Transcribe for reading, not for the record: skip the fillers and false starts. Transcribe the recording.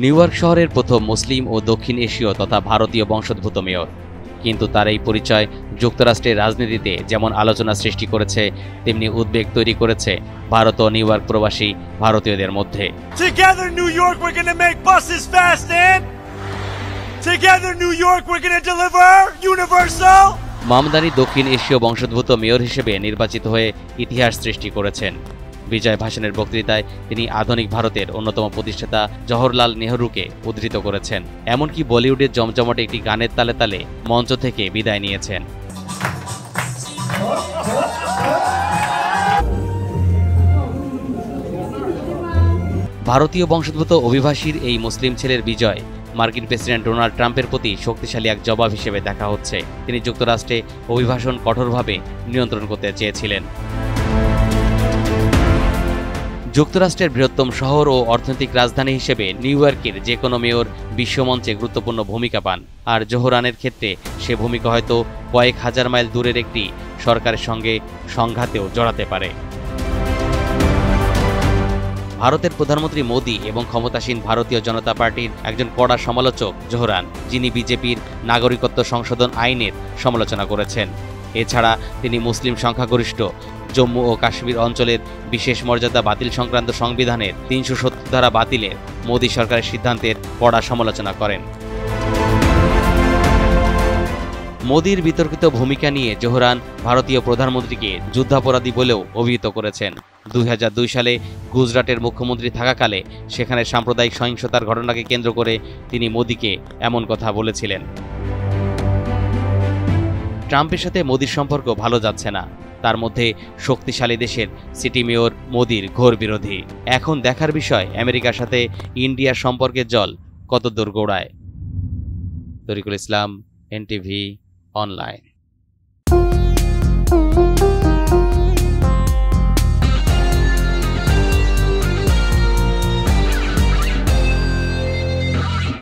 New York শহরের প্রথম মুসলিম ও দক্ষিণ এশীয় তথা ভারতীয় বংশোদ্ভূত মেয়র, কিন্তু তার এই পরিচয় যুক্তরাষ্ট্রের রাজনীতিতে যেমন আলোচনা সৃষ্টি করেছে তেমনি উদ্বেগ তৈরি করেছে ভারত ও নিউ ইয়র্ক প্রবাসী ভারতীয়দের মধ্যে। Together New York we're going to make buses fast and together New York we're going to deliver universal। Mamdani দক্ষিণ এশীয় বংশোদ্ভূত মেয়র হিসেবে নির্বাচিত হয়ে ইতিহাস সৃষ্টি করেছেন। বিজয় ভাষণের বক্তৃতায় তিনি আধুনিক ভারতের অন্যতম প্রতিষ্ঠাতা জওহরলাল নেহরুকে উদ্ধৃত করেছেন, এমনকি বলিউডের জমজমাটে একটি গানের তালে তালে মঞ্চ থেকে বিদায় নিয়েছেন। ভারতীয় বংশোদ্ভূত অভিবাসীর এই মুসলিম ছেলের বিজয় মার্কিন প্রেসিডেন্ট ডোনাল্ড ট্রাম্পের প্রতি শক্তিশালী এক জবাব হিসেবে দেখা হচ্ছে। তিনি যুক্তরাষ্ট্রে অভিবাসন কঠোরভাবে নিয়ন্ত্রণ করতে চেয়েছিলেন। যুক্তরাষ্ট্রের বৃহত্তম শহর ও অর্থনৈতিক রাজধানী হিসেবে নিউ ইয়র্কের যে কোনো মেয়র বিশ্বমঞ্চে গুরুত্বপূর্ণ ভূমিকা পান, আর জোহরানের ক্ষেত্রে সে ভূমিকা হয়তো কয়েক হাজার মাইল দূরের একটি সরকারের সঙ্গে সংঘাতেও জড়াতে পারে। ভারতের প্রধানমন্ত্রী মোদি এবং ক্ষমতাসীন ভারতীয় জনতা পার্টির একজন কড়া সমালোচক জোহরান, যিনি বিজেপির নাগরিকত্ব সংশোধন আইনের সমালোচনা করেছেন। এছাড়া তিনি মুসলিম সংখ্যাগরিষ্ঠ জম্মু ও কাশ্মীর অঞ্চলের বিশেষ মর্যাদা বাতিল সংক্রান্ত সংবিধানের ৩৭০ ধারা বাতিলের মোদি সরকারের সিদ্ধান্তের কড়া সমালোচনা করেন। মোদির বিতর্কিত ভূমিকা নিয়ে জোহরান ভারতীয় প্রধানমন্ত্রীকে যুদ্ধাপরাধী বলেও অভিহিত করেছেন। ২০০২ সালে গুজরাটের মুখ্যমন্ত্রী থাকাকালে সেখানে সাম্প্রদায়িক সহিংসতার ঘটনাকে কেন্দ্র করে তিনি মোদিকে এমন কথা বলেছিলেন। ট্রাম্পের সাথে মোদির সম্পর্ক ভালো যাচ্ছে না। তার মধ্যে শক্তিশালী দেশের সিটি মেয়র মোদির ঘোর বিরোধী। এখন দেখার বিষয় আমেরিকার সাথে ইন্ডিয়ার সম্পর্কের জল কত দূর গড়ায়। তরিকুল ইসলাম, NTV অনলাইন।